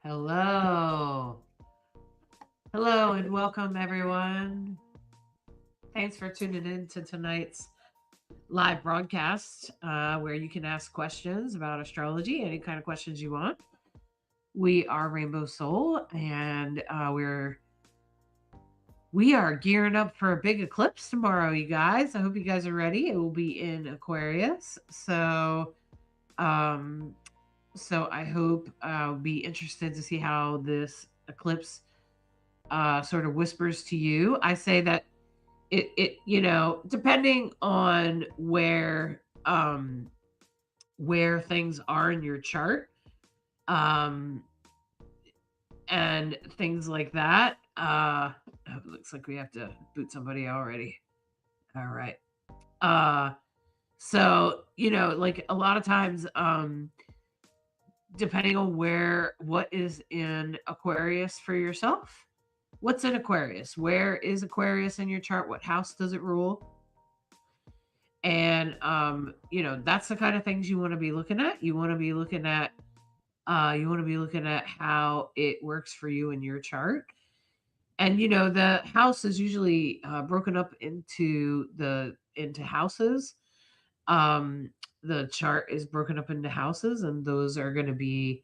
Hello. Hello and welcome everyone. Thanks for tuning in to tonight's live broadcast where you can ask questions about astrology, any kind of questions you want. We are Rainbow Soul and we are gearing up for a big eclipse tomorrow, you guys. I hope you guys are ready. It will be in Aquarius. Um so I hope be interested to see how this eclipse sort of whispers to you. I say that depending on where things are in your chart, um, and things like that. Oh, it looks like we have to boot somebody already. All right. Uh, like a lot of times, depending on what is in Aquarius for yourself. What's in Aquarius? Where is Aquarius in your chart? What house does it rule? And that's the kind of things you want to be looking at. You want to be looking at how it works for you in your chart. And the house is usually broken up into houses. Um, the chart is broken up into houses, and those are going to be,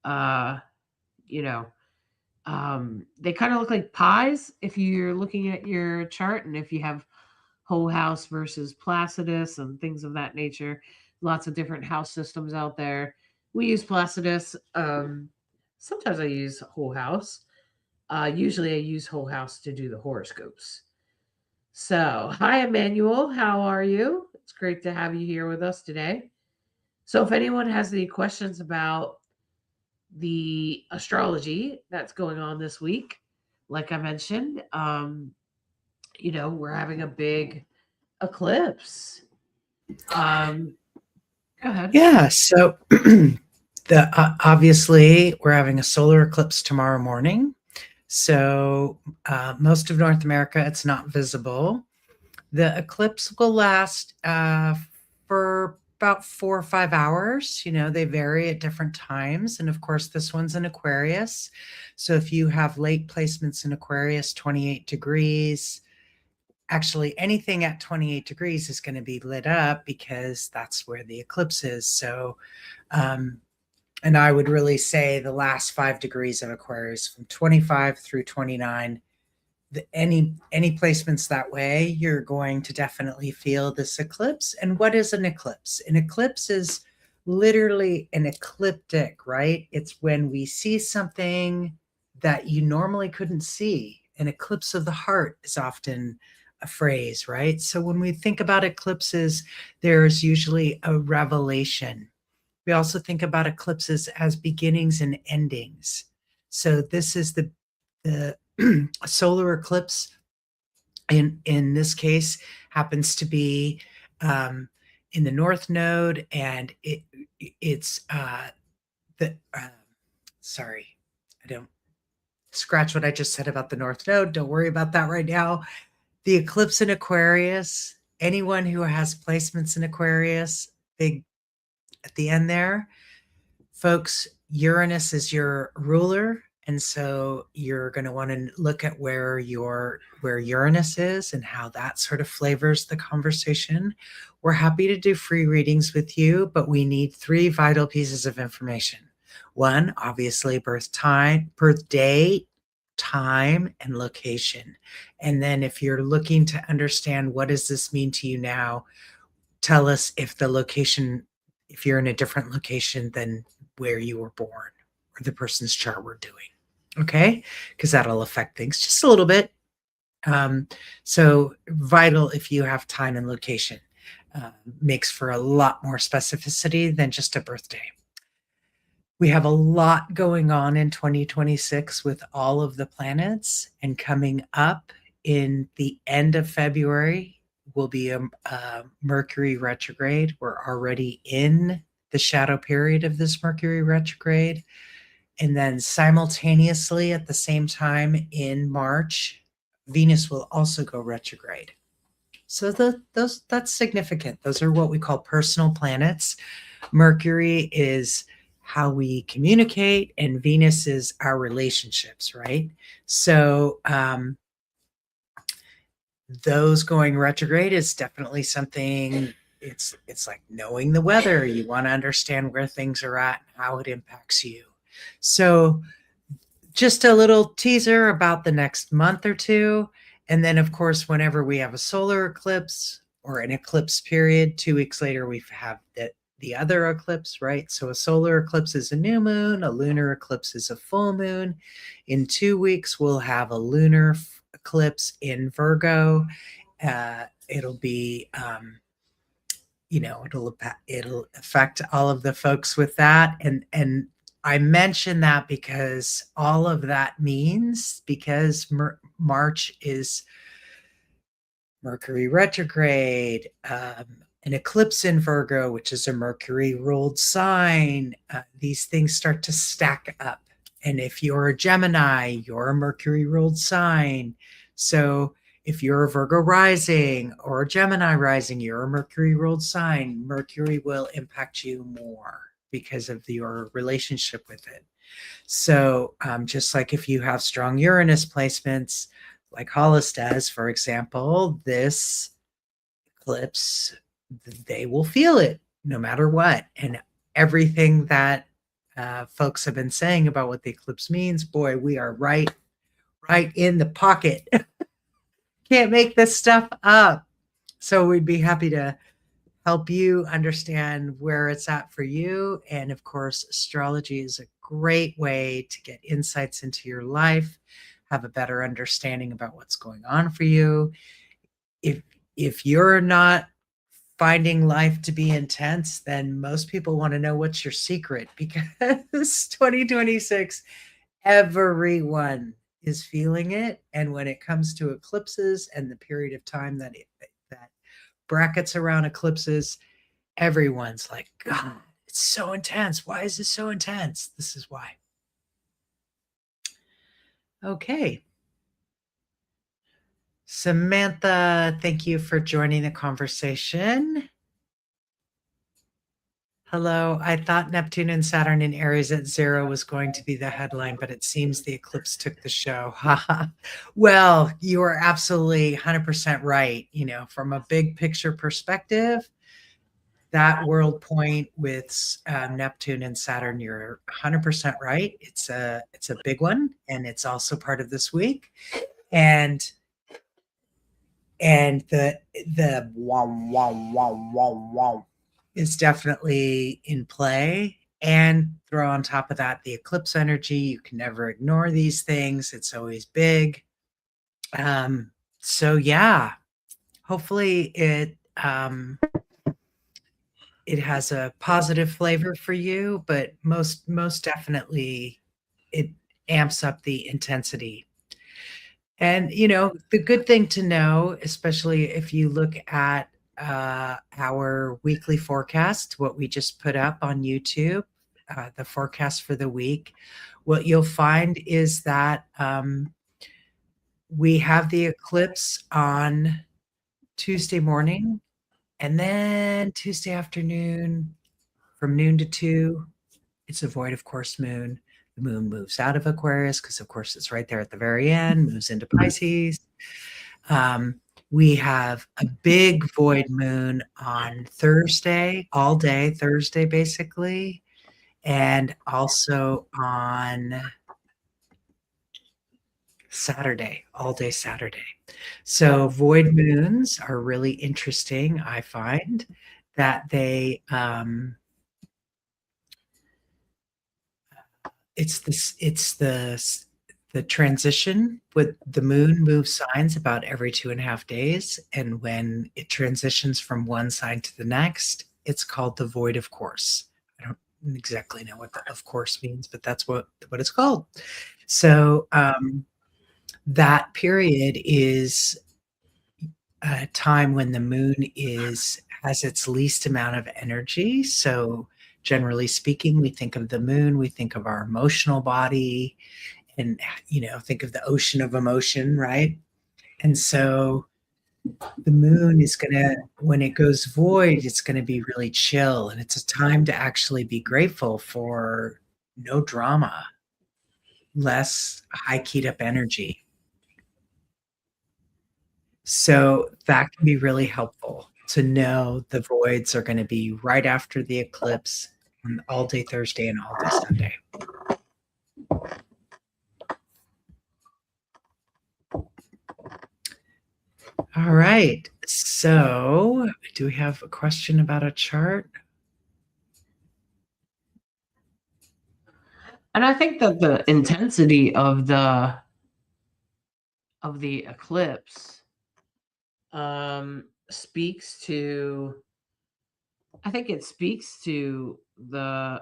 uh, you know, they kind of look like pies if you're looking at your chart, and if you have whole house versus Placidus and things of that nature. Lots of different house systems out there. We use Placidus. Sometimes I use whole house. Usually I use whole house to do the horoscopes. So, hi, Emmanuel. How are you? It's great to have you here with us today. So, if anyone has any questions about the astrology that's going on this week, like I mentioned, we're having a big eclipse. Um, Go ahead. Yeah, so obviously we're having a solar eclipse tomorrow morning. So most of North America, it's not visible. The eclipse will last for about 4 or 5 hours. They vary at different times. And of course, this one's in Aquarius. So if you have late placements in Aquarius, 28 degrees, actually anything at 28 degrees is going to be lit up because that's where the eclipse is. So and I would really say the last 5 degrees of Aquarius, from 25 through 29, any placements that way, you're going to definitely feel this eclipse. And what is an eclipse? An eclipse is literally an ecliptic, right? It's when we see something that you normally couldn't see. An eclipse of the heart is often a phrase, right? So when we think about eclipses, there's usually a revelation. We also think about eclipses as beginnings and endings. So this is the solar eclipse in this case happens to be in the North Node, and it's the sorry, I don't scratch what I just said about the North Node. Don't worry about that right now. The eclipse in Aquarius, anyone who has placements in Aquarius, big at the end there, folks, Uranus is your ruler. And so you're going to want to look at where Uranus is and how that sort of flavors the conversation. We're happy to do free readings with you, but we need 3 vital pieces of information. One, obviously, birth date, time, and location. And then if you're looking to understand what does this mean to you now, tell us if you're in a different location than where you were born or the person's chart we're doing. Okay? Because that'll affect things just a little bit. So vital if you have time and location. Makes for a lot more specificity than just a birthday. We have a lot going on in 2026 with all of the planets, and coming up in the end of February will be a Mercury retrograde. We're already in the shadow period of this Mercury retrograde. And then simultaneously at the same time in March, Venus will also go retrograde. So that's significant. Those are what we call personal planets. Mercury is how we communicate, and Venus is our relationships, right? So those going retrograde is definitely something. It's like knowing the weather. You want to understand where things are at, how it impacts you. So just a little teaser about the next month or two. And then, of course, whenever we have a solar eclipse or an eclipse period, 2 weeks later, we have the other eclipse, right? So a solar eclipse is a new moon, a lunar eclipse is a full moon. In 2 weeks, we'll have a lunar eclipse in Virgo. It'll be it'll affect all of the folks with that, and I mention that because all of that means, because March is Mercury retrograde, an eclipse in Virgo, which is a Mercury ruled sign. These things start to stack up. And if you're a Gemini, you're a Mercury ruled sign. So if you're a Virgo rising or a Gemini rising, you're a Mercury ruled sign. Mercury will impact you more because of your relationship with it. So just like if you have strong Uranus placements, like Hollis does, for example, this eclipse, they will feel it no matter what. And everything that folks have been saying about what the eclipse means, boy, we are right in the pocket. Can't make this stuff up. So we'd be happy to help you understand where it's at for you. And of course, astrology is a great way to get insights into your life, have a better understanding about what's going on for you. If you're not finding life to be intense, then most people want to know what's your secret, because 2026, everyone is feeling it. And when it comes to eclipses and the period of time that brackets around eclipses, everyone's like, God, it's so intense. Why is this so intense? This is why. Okay. Samantha, thank you for joining the conversation. Hello. I thought Neptune and Saturn in Aries at 0 was going to be the headline, but it seems the eclipse took the show. Well, you are absolutely 100% right. From a big picture perspective, that world point with Neptune and Saturn, you're 100% right. It's a big one, and it's also part of this week. And the wow wow wow wow wow is definitely in play. And throw on top of that the eclipse energy. You can never ignore these things. It's always big. So yeah, hopefully it has a positive flavor for you, but most definitely it amps up the intensity. And the good thing to know, especially if you look at our weekly forecast, what we just put up on YouTube, the forecast for the week, what you'll find is that we have the eclipse on Tuesday morning, and then Tuesday afternoon from noon to 2, it's a void of course moon. The moon moves out of Aquarius because, of course, it's right there at the very end, moves into Pisces. We have a big void moon on Thursday, all day Thursday, basically, and also on Saturday, all day Saturday. So void moons are really interesting. I find that they it's the transition with the moon moves signs about every 2.5 days, and when it transitions from one sign to the next, it's called the void of course. I don't exactly know what the of course means, but that's what it's called. So that period is a time when the moon has its least amount of energy. So generally speaking, we think of the moon, we think of our emotional body, and think of the ocean of emotion, right? And so The moon is gonna, when it goes void, it's gonna be really chill, and it's a time to actually be grateful for no drama, less high keyed up energy. So that can be really helpful to know the voids are gonna be right after the eclipse on all day Thursday and all day Sunday. All right. So, do we have a question about a chart? And I think that the intensity of the eclipse speaks to, I think it speaks to the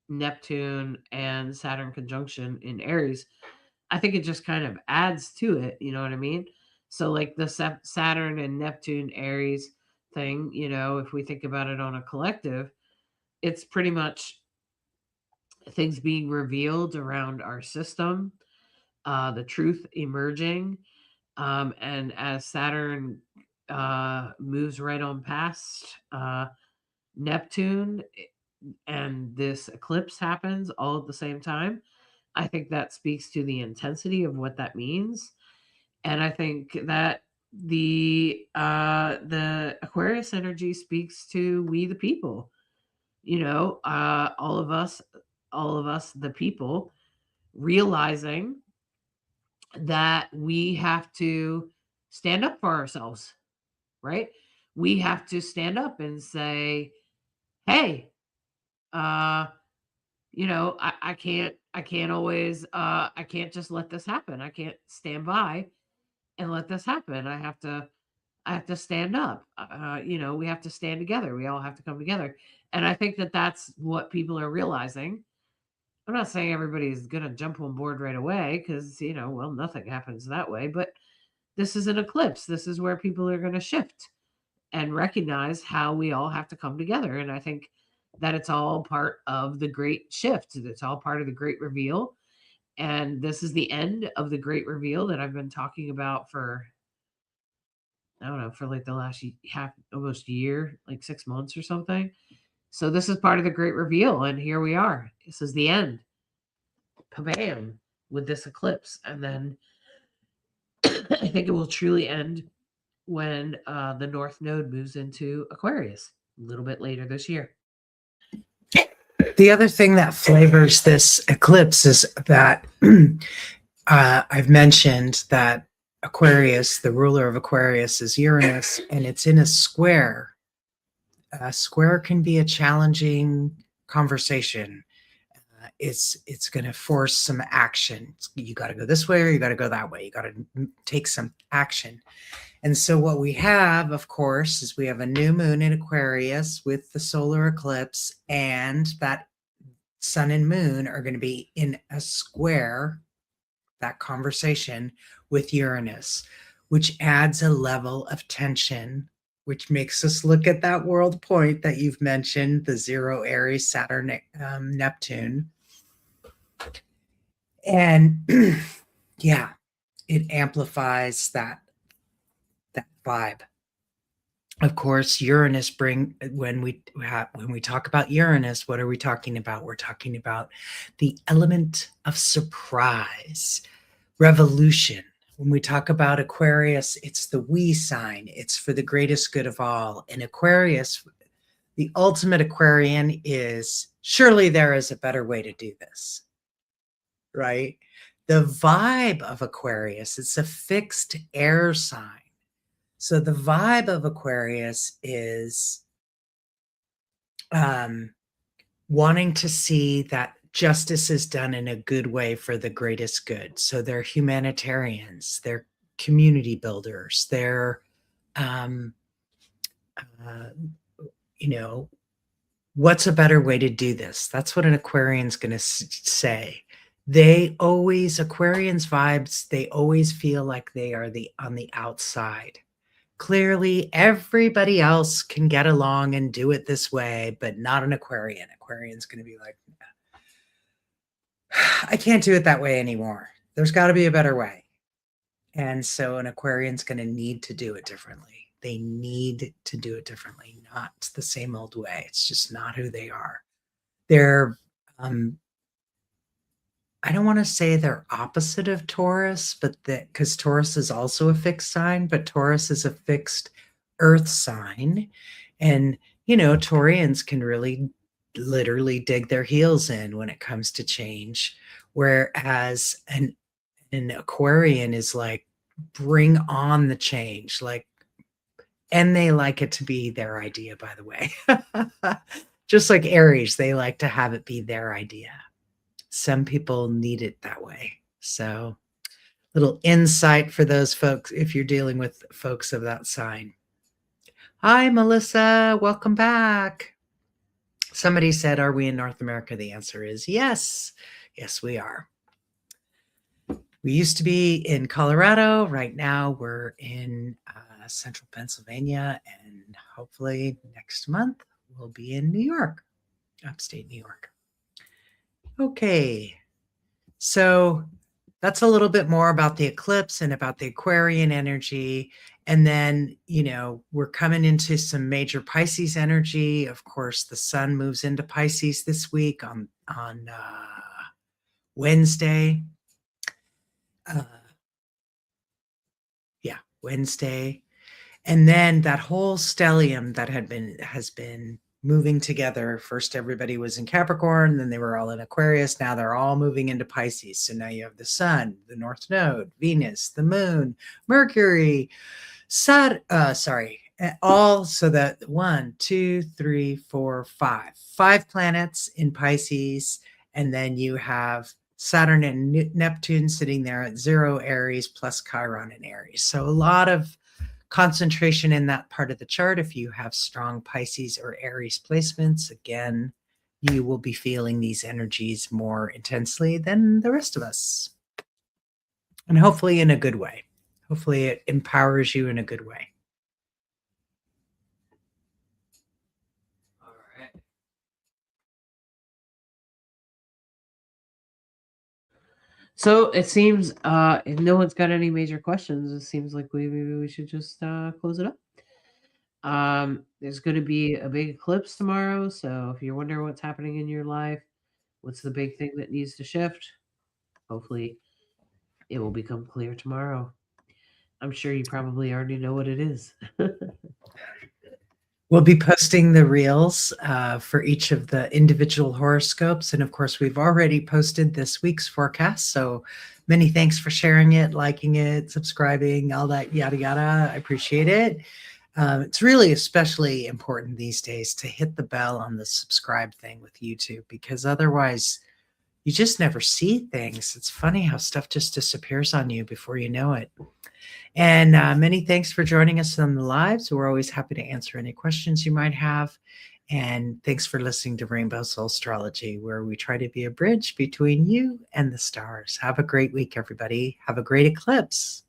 Neptune and Saturn conjunction in Aries. I think it just kind of adds to it, you know what I mean? So like the Saturn and Neptune Aries thing, you know, if we think about it on a collective, it's pretty much things being revealed around our system, the truth emerging. And as Saturn moves right on past Neptune and this eclipse happens all at the same time, I think that speaks to the intensity of what that means. And I think that the Aquarius energy speaks to we the people, you know, all of us the people, realizing that we have to stand up for ourselves, right? We have to stand up and say, hey, uh you know, I can't always I can't just let this happen. I can't stand by and let this happen. I have to stand up. You know, we have to stand together. We all have to come together. And I think that that's what people are realizing. I'm not saying everybody's going to jump on board right away because, you know, well, nothing happens that way, but this is an eclipse. This is where people are going to shift and recognize how we all have to come together. And I think that it's all part of the great shift. It's all part of the great reveal. And this is the end of the great reveal that I've been talking about for, I don't know, for like the last half, almost year, like 6 months or something. So this is part of the great reveal. And here we are. This is the end. Bam, with this eclipse. And then I think it will truly end when the North Node moves into Aquarius a little bit later this year. The other thing that flavors this eclipse is that I've mentioned that Aquarius, the ruler of Aquarius, is Uranus, and it's in a square. A square can be a challenging conversation. It's going to force some action. You got to go this way or you got to go that way. You got to take some action. And so what we have, of course, is we have a new moon in Aquarius with the solar eclipse, and that sun and moon are going to be in a square, that conversation with Uranus, which adds a level of tension, which makes us look at that world point that you've mentioned, the zero Aries, Saturn, Neptune. And yeah, it amplifies that vibe. Of course, Uranus when we talk about Uranus, what are we talking about? We're talking about the element of surprise, revolution. When we talk about Aquarius, it's the we sign. It's for the greatest good of all. In Aquarius, the ultimate Aquarian is surely there is a better way to do this, right? The vibe of Aquarius, it's a fixed air sign. So the vibe of Aquarius is wanting to see that justice is done in a good way for the greatest good. So they're humanitarians, they're community builders, they're, you know, what's a better way to do this? That's what an Aquarian's going to say. They always, Aquarians vibes, they always feel like they are on the outside. Clearly, everybody else can get along and do it this way, but not an Aquarian. Aquarian's going to be like, I can't do it that way anymore. There's got to be a better way. And so an Aquarian's going to need to do it differently. They need to do it differently, not the same old way. It's just not who they are. They're, um, I don't want to say they're opposite of Taurus, but that because Taurus is also a fixed sign, but Taurus is a fixed earth sign. And, Taurians can really literally dig their heels in when it comes to change. Whereas an Aquarian is like, bring on the change. Like, and they like it to be their idea, by the way. Just like Aries, they like to have it be their idea. Some people need it that way. So, little insight for those folks if you're dealing with folks of that sign. Hi, Melissa. Welcome back. Somebody said, are we in North America? The answer is yes. Yes, we are. We used to be in Colorado. Right now, we're in central Pennsylvania. And hopefully next month, we'll be in New York, upstate New York. Okay. So that's a little bit more about the eclipse and about the Aquarian energy. And then, we're coming into some major Pisces energy. Of course, the sun moves into Pisces this week on Wednesday. Wednesday. And then that whole stellium that has been moving together. First, everybody was in Capricorn, then they were all in Aquarius. Now they're all moving into Pisces. So now you have the sun, the North Node, Venus, the moon, Mercury, all so that 1, 2, 3, 4, 5 planets in Pisces, and then you have Saturn and Neptune sitting there at 0 Aries plus Chiron in Aries. So a lot of concentration in that part of the chart. If you have strong Pisces or Aries placements, again, you will be feeling these energies more intensely than the rest of us. And hopefully in a good way. Hopefully it empowers you in a good way. All right. So it seems if no one's got any major questions, it seems like maybe we should just close it up. There's going to be a big eclipse tomorrow, so if you're wondering what's happening in your life, what's the big thing that needs to shift, hopefully it will become clear tomorrow. I'm sure you probably already know what it is. We'll be posting the reels for each of the individual horoscopes. And of course, we've already posted this week's forecast. So many thanks for sharing it, liking it, subscribing, all that yada yada. I appreciate it. It's really especially important these days to hit the bell on the subscribe thing with YouTube, because otherwise you just never see things. It's funny how stuff just disappears on you before you know it. And many thanks for joining us on the lives. We're always happy to answer any questions you might have. And thanks for listening to Rainbow Soul Astrology, where we try to be a bridge between you and the stars. Have a great week, everybody. Have a great eclipse.